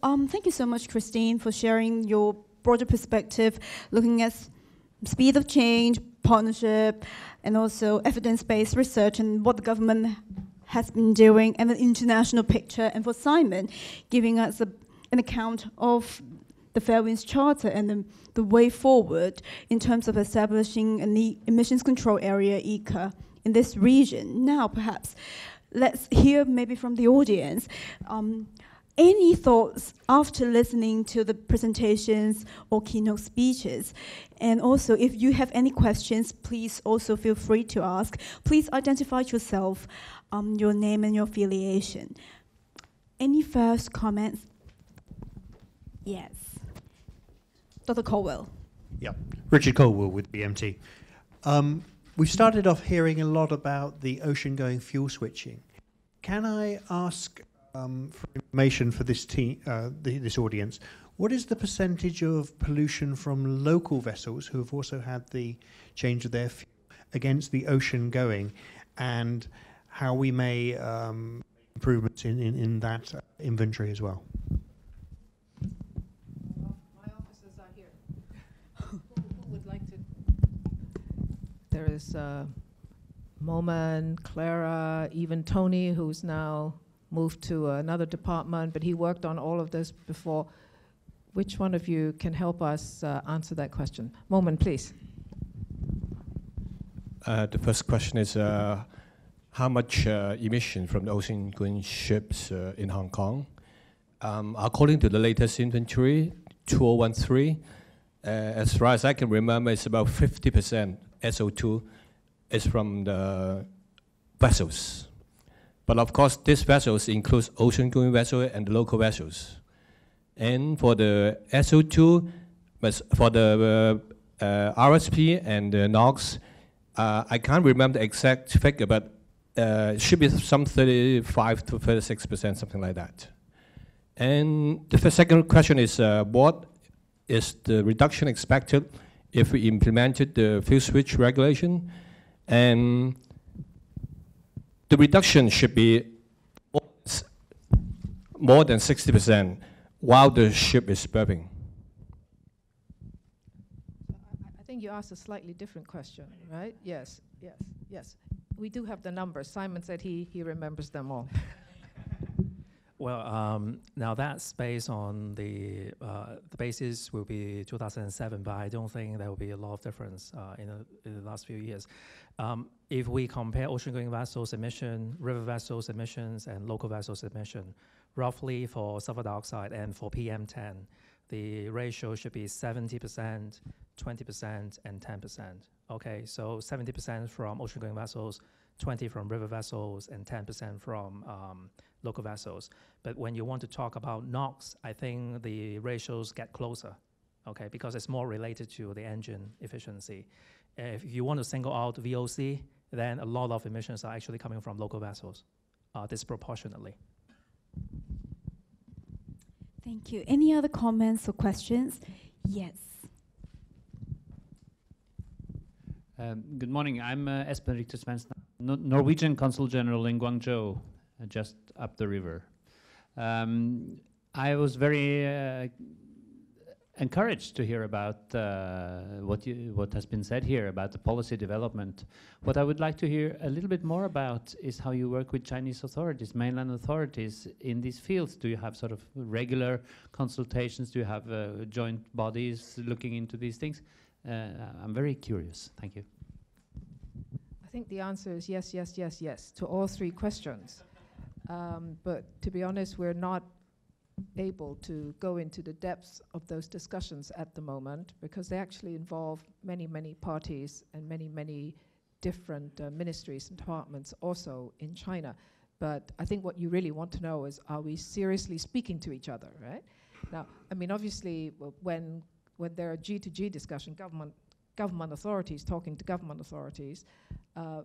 Thank you so much, Christine, for sharing your broader perspective, looking at speed of change, partnership, and also evidence-based research and what the government has been doing, and the international picture. And for Simon, giving us an account of the Fairwinds Charter and the way forward in terms of establishing an emissions control area, ECA, in this region. Now, perhaps, let's hear maybe from the audience. Any thoughts after listening to the presentations or keynote speeches? And also, if you have any questions, please also feel free to ask. Please identify yourself, your name and your affiliation. Any first comments? Yes. Dr. Colwell. Yeah, Richard Colwell with BMT. We've started off hearing a lot about the ocean-going fuel switching. Can I ask for information for this this audience? What is the percentage of pollution from local vessels who have also had the change of their fuel against the ocean-going, and how we may improvements in that inventory as well? My officers are here. Who would like to? There is Moman, Clara, even Tony, who's now moved to another department, but he worked on all of this before. Which one of you can help us answer that question? Moman, please. The first question is how much emission from the ocean-going ships in Hong Kong? According to the latest inventory, 2013, as far as I can remember, it's about 50% SO2 is from the vessels. But of course, these vessels include ocean-going vessels and the local vessels. And for the SO2, for the RSP and the NOx, I can't remember the exact figure, but it should be some 35 to 36%, something like that. And the second question is, what is the reduction expected if we implemented the fuel switch regulation? And the reduction should be more than 60% while the ship is burping. I think you asked a slightly different question, right? Yes, yes, yes. We do have the numbers. Simon said he remembers them all. Well, now that's based on the basis will be 2007, but I don't think there will be a lot of difference in the last few years. If we compare ocean-going vessels emission, river vessels emissions, and local vessels emission, roughly for sulfur dioxide and for PM10, the ratio should be 70%, 20%, and 10%. Okay, so 70% from ocean-going vessels, 20% from river vessels, and 10% from local vessels. But when you want to talk about NOx, I think the ratios get closer, okay, because it's more related to the engine efficiency. If you want to single out VOC, then a lot of emissions are actually coming from local vessels, disproportionately. Thank you. Any other comments or questions? Yes. Good morning. I'm Espen Richter Svensson, Norwegian Consul General in Guangzhou, just up the river. I was very encouraged to hear about what has been said here about the policy development. What I would like to hear a little bit more about is how you work with Chinese authorities, mainland authorities in these fields. Do you have sort of regular consultations? Do you have joint bodies looking into these things? I'm very curious. Thank you. I think the answer is yes, yes, yes, yes to all three questions. But to be honest, we're not able to go into the depths of those discussions at the moment because they actually involve many, many parties and many, many different ministries and departments also in China. But I think what you really want to know is, are we seriously speaking to each other, right? Now, I mean, obviously, when there are G2G discussion, government authorities talking to government authorities,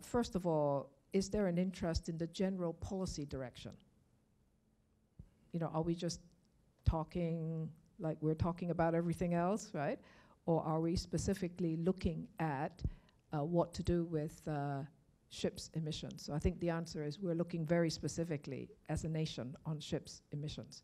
first of all, is there an interest in the general policy direction? You know, are we just talking like we're talking about everything else, right? Or are we specifically looking at what to do with ships' emissions? So I think the answer is we're looking very specifically as a nation on ships' emissions.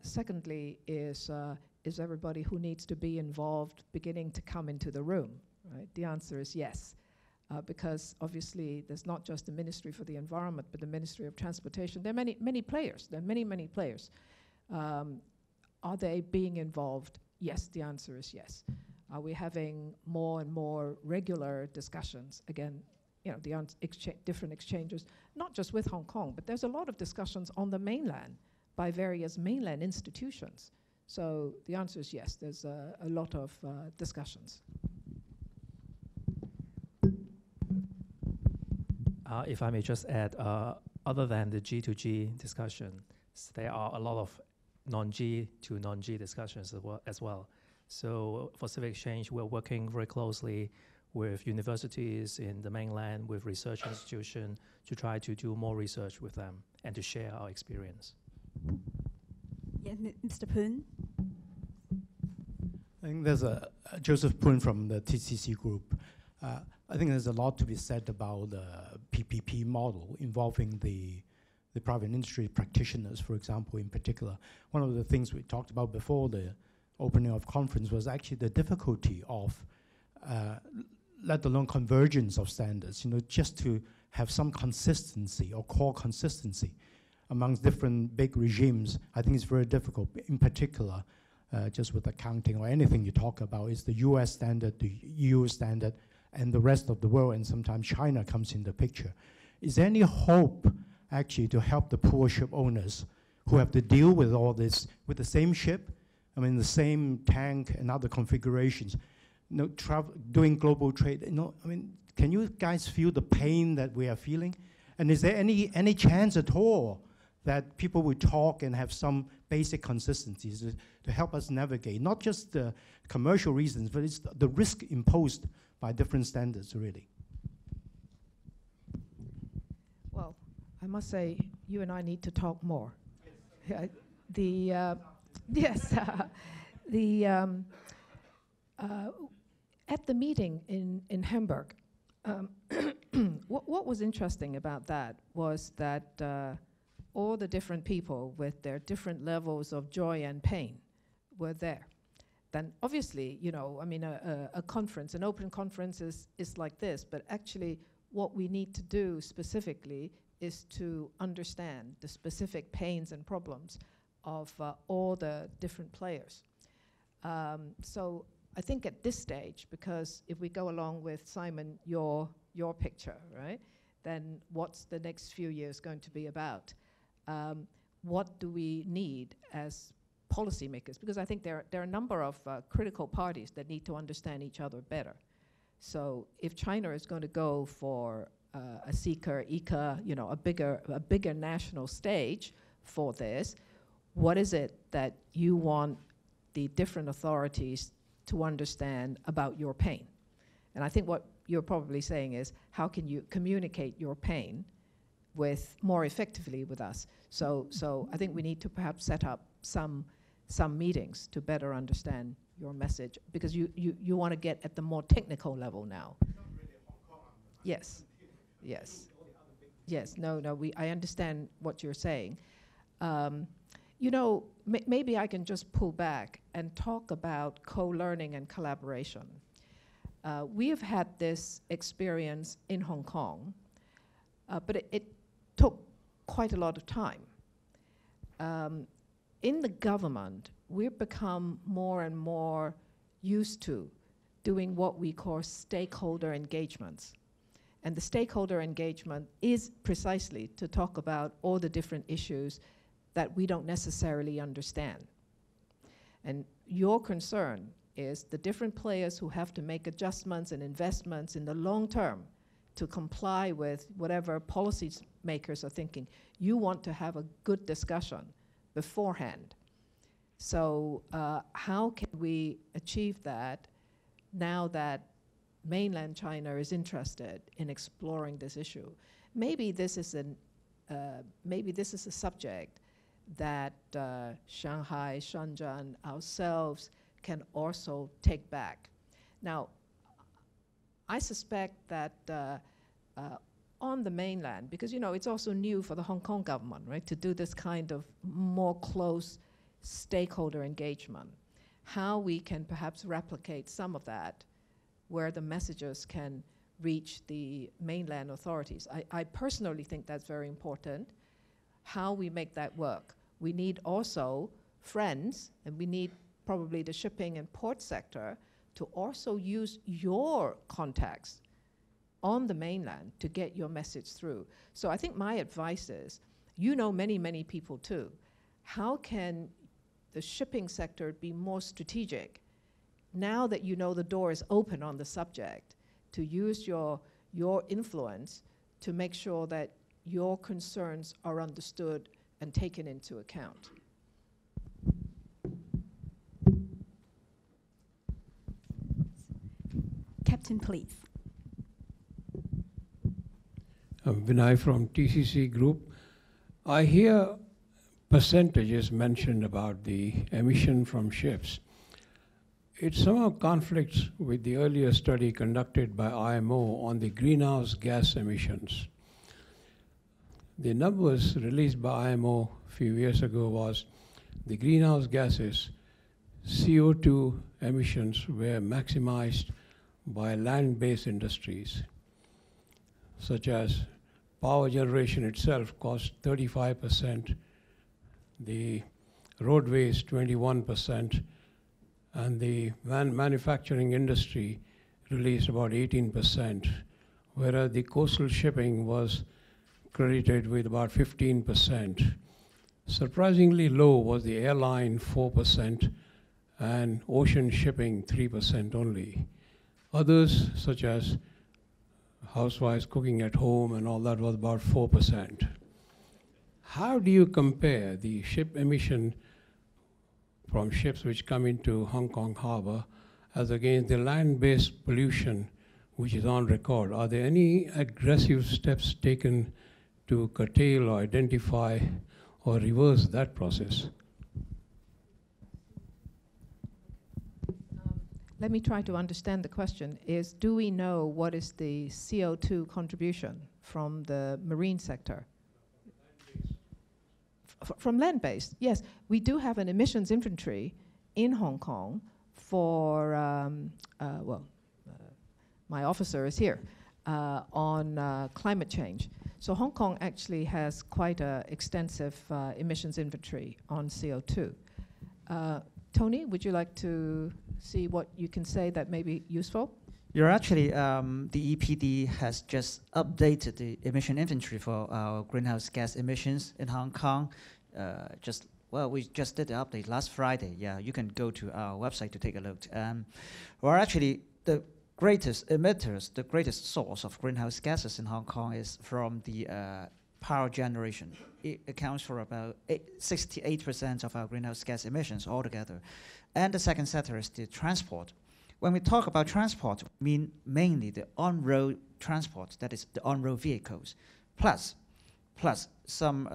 Secondly is everybody who needs to be involved beginning to come into the room, right? The answer is yes. Because obviously there's not just the Ministry for the Environment, but the Ministry of Transportation. There are many players. There are many players. Are they being involved? Yes, the answer is yes. Are we having more and more regular discussions? Again, you know, the different exchanges, not just with Hong Kong, but there's a lot of discussions on the mainland by various mainland institutions. So the answer is yes, there's a lot of discussions. If I may just add, other than the G2G discussion, there are a lot of non-G to non-G discussions as well. So for civic exchange, we're working very closely with universities in the mainland, with research institutions, to try to do more research with them and to share our experience. Yeah, Mr. Poon. I think there's a Joseph Poon from the TCC group. I think there's a lot to be said about the PPP model involving the private industry practitioners, for example, in particular. One of the things we talked about before the opening of conference was actually the difficulty of, let alone convergence of standards, you know, just to have some consistency or core consistency amongst different big regimes. I think it's very difficult, in particular, just with accounting or anything you talk about is the US standard, the EU standard, and the rest of the world, and sometimes China comes in the picture. Is there any hope actually to help the poor ship owners who have to deal with all this with the same ship, I mean the same tank and other configurations, you know, doing global trade? You know, I mean, can you guys feel the pain that we are feeling? And is there any chance at all that people will talk and have some basic consistencies to help us navigate, not just the commercial reasons, but it's the risk imposed by different standards, really? Well, I must say, you and I need to talk more. Yes, at the meeting in Hamburg, what was interesting about that was that all the different people with their different levels of joy and pain were there. Then obviously, you know, I mean, a conference, an open conference is like this, but actually what we need to do specifically is to understand the specific pains and problems of all the different players. So I think at this stage, because if we go along with Simon, your picture, right, then what's the next few years going to be about? What do we need as policymakers? Because I think there are a number of critical parties that need to understand each other better. So if China is going to go for a CKR, ICA, you know, a bigger national stage for this, what is it that you want the different authorities to understand about your pain? And I think what you're probably saying is, how can you communicate your pain more effectively with us? So I think we need to perhaps set up some meetings to better understand your message, because you want to get at the more technical level now. Yes, yes, yes. No. I understand what you're saying. You know, maybe I can just pull back and talk about co-learning and collaboration. We have had this experience in Hong Kong, but it took quite a lot of time. In the government, we've become more and more used to doing what we call stakeholder engagements. And the stakeholder engagement is precisely to talk about all the different issues that we don't necessarily understand. And your concern is the different players who have to make adjustments and investments in the long term to comply with whatever policy makers are thinking. You want to have a good discussion beforehand. So how can we achieve that now that mainland China is interested in exploring this issue? Maybe this is a subject that Shanghai, Shenzhen, ourselves can also take back. Now, I suspect that on the mainland, because you know it's also new for the Hong Kong government, right, to do this kind of more close stakeholder engagement, how we can perhaps replicate some of that where the messages can reach the mainland authorities. I personally think that's very important, how we make that work. We need also friends, and we need probably the shipping and port sector to also use your contacts on the mainland to get your message through. So I think my advice is, you know many, many people too. How can the shipping sector be more strategic now that you know the door is open on the subject, to use your influence to make sure that your concerns are understood and taken into account? Captain, please. Vinay from TCC Group. I hear percentages mentioned about the emission from ships. It somehow conflicts with the earlier study conducted by IMO on the greenhouse gas emissions. The numbers released by IMO a few years ago was the greenhouse gases, CO2 emissions were maximized by land-based industries, such as power generation itself cost 35%, the roadways 21%, and the manufacturing industry released about 18%, whereas the coastal shipping was credited with about 15%. Surprisingly low was the airline 4% and ocean shipping 3% only. Others, such as housewives cooking at home and all that, was about 4%. How do you compare the ship emission from ships which come into Hong Kong harbor as against the land-based pollution which is on record? Are there any aggressive steps taken to curtail or identify or reverse that process? Let me try to understand the question. Is, do we know what is the CO2 contribution from the marine sector? From land-based, yes. We do have an emissions inventory in Hong Kong for, my officer is here, on climate change. So Hong Kong actually has quite an extensive emissions inventory on CO2. Tony, would you like to see what you can say that may be useful? You're actually, the EPD has just updated the emission inventory for our greenhouse gas emissions in Hong Kong. We just did the update last Friday. Yeah, you can go to our website to take a look. Well, actually, the greatest emitters, the greatest source of greenhouse gases in Hong Kong is from the power generation. It accounts for about 68% of our greenhouse gas emissions altogether. And the second sector is the transport. When we talk about transport, we mean mainly the on-road transport, that is the on-road vehicles, plus some